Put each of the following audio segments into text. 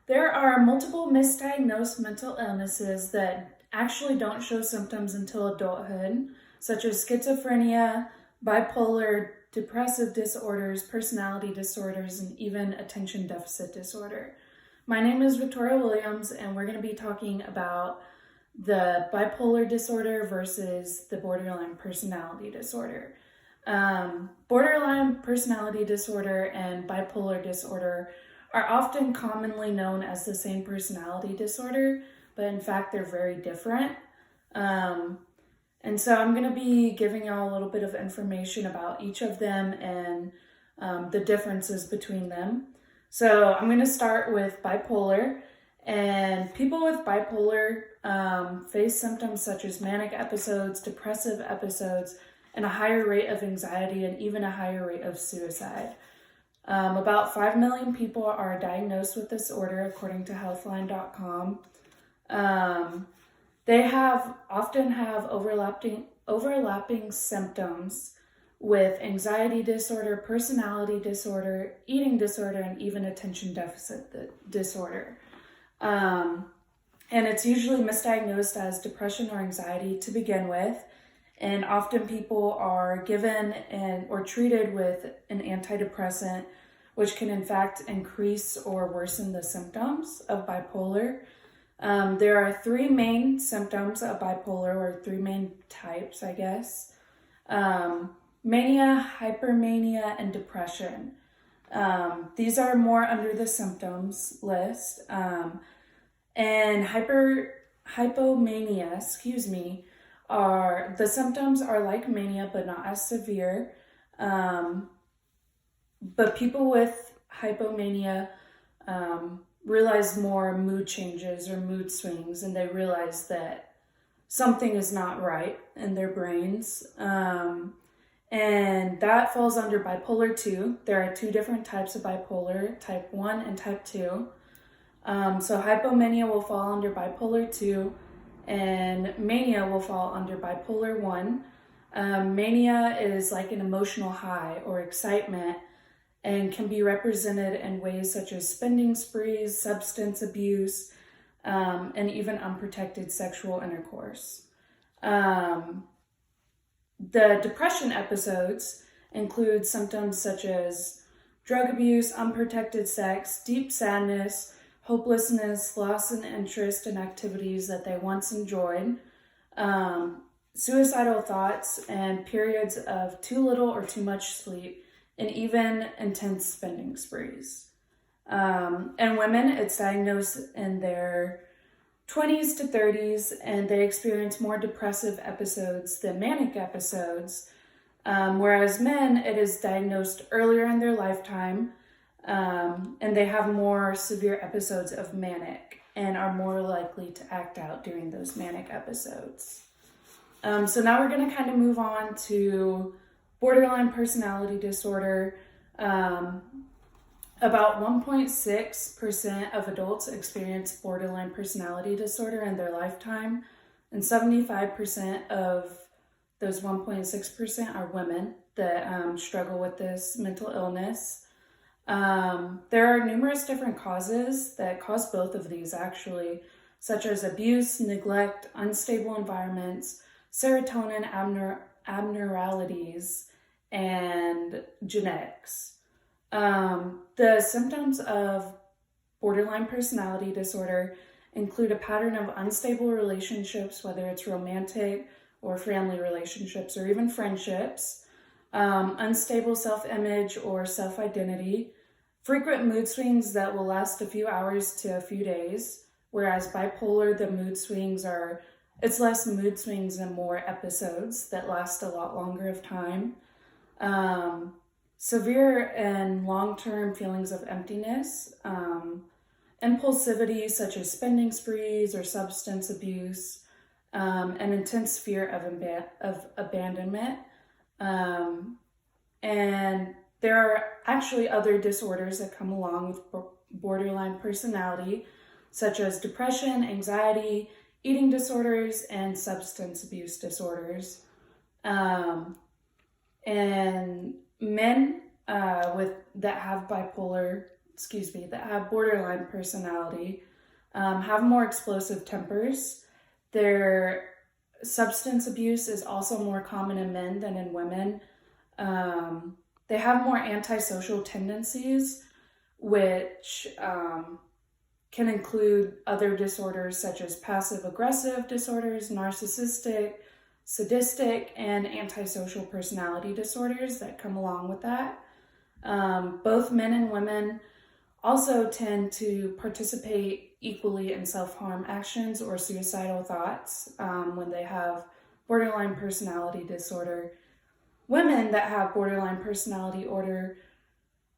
There are multiple misdiagnosed mental illnesses that actually don't show symptoms until adulthood, such as schizophrenia, bipolar, depressive disorders, personality disorders, and even attention deficit disorder. My name is Victoria Williams, and we're going to be talking about the bipolar disorder versus the borderline personality disorder. Borderline personality disorder and bipolar disorder are often commonly known as the same personality disorder, but in fact, they're very different. And so I'm going to be giving y'all a little bit of information about each of them and the differences between them. So I'm going to start with bipolar. And people with bipolar face symptoms such as manic episodes, depressive episodes, and a higher rate of anxiety and even a higher rate of suicide. About 5 million people are diagnosed with this disorder, according to Healthline.com. They often have overlapping symptoms with anxiety disorder, personality disorder, eating disorder, and even attention deficit disorder. And it's usually misdiagnosed as depression or anxiety to begin with. And often people are given or treated with an antidepressant, which can in fact increase or worsen the symptoms of bipolar. There are 3 main symptoms of bipolar, or 3 main types, I guess. Mania, hypermania, and depression. These are more under the symptoms list. And hypomania, are the symptoms are like mania but not as severe. But people with hypomania realize more mood changes or mood swings, and they realize that something is not right in their brains. And that falls under bipolar 2. There are 2 different types of bipolar, type 1 and type 2. So hypomania will fall under bipolar 2, and mania will fall under bipolar 1. Mania is like an emotional high or excitement and can be represented in ways such as spending sprees, substance abuse, and even unprotected sexual intercourse. The depression episodes include symptoms such as drug abuse, unprotected sex, deep sadness, hopelessness, loss in interest in activities that they once enjoyed, suicidal thoughts, and periods of too little or too much sleep, and even intense spending sprees. In women, it's diagnosed in their 20s to 30s, and they experience more depressive episodes than manic episodes, whereas men, it is diagnosed earlier in their lifetime, and they have more severe episodes of manic and are more likely to act out during those manic episodes. So now we're going to kind of move on to borderline personality disorder. About 1.6% of adults experience borderline personality disorder in their lifetime, and 75% of those 1.6% are women that struggle with this mental illness. There are numerous different causes that cause both of these, actually, such as abuse, neglect, unstable environments, serotonin abnormalities, and genetics. The symptoms of borderline personality disorder include a pattern of unstable relationships, whether it's romantic or family relationships or even friendships, unstable self-image or self-identity, frequent mood swings that will last a few hours to a few days, whereas bipolar, the mood swings it's less mood swings and more episodes that last a lot longer of time. Severe and long-term feelings of emptiness, impulsivity such as spending sprees or substance abuse, an intense fear of abandonment. And there are actually other disorders that come along with borderline personality, such as depression, anxiety, eating disorders, and substance abuse disorders. And men that have bipolar that have borderline personality have more explosive tempers. Their substance abuse is also more common in men than in women. They have more antisocial tendencies, which can include other disorders such as passive aggressive disorders, narcissistic, sadistic, and antisocial personality disorders that come along with that. Both men and women also tend to participate equally in self-harm actions or suicidal thoughts when they have borderline personality disorder. Women that have borderline personality disorder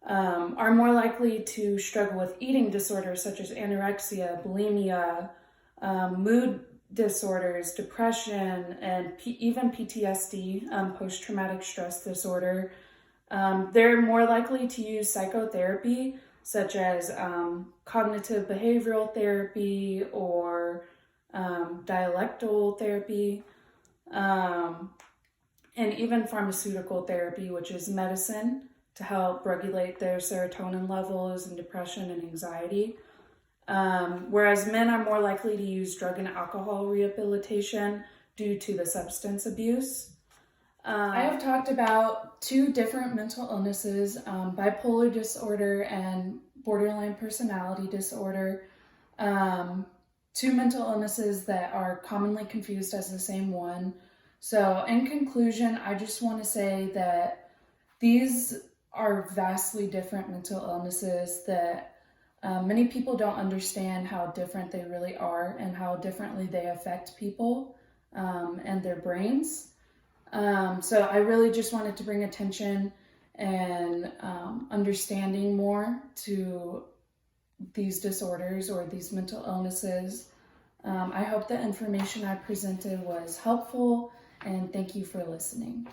are more likely to struggle with eating disorders such as anorexia, bulimia, mood disorders, depression, and even PTSD, post-traumatic stress disorder. They're more likely to use psychotherapy, such as cognitive behavioral therapy or dialectal therapy, and even pharmaceutical therapy, which is medicine to help regulate their serotonin levels and depression and anxiety. Whereas men are more likely to use drug and alcohol rehabilitation due to the substance abuse. I have talked about two different mental illnesses, bipolar disorder and borderline personality disorder, two mental illnesses that are commonly confused as the same one. So in conclusion, I just want to say that these are vastly different mental illnesses that many people don't understand how different they really are and how differently they affect people and their brains. So I really just wanted to bring attention and understanding more to these disorders or these mental illnesses. I hope the information I presented was helpful, and thank you for listening.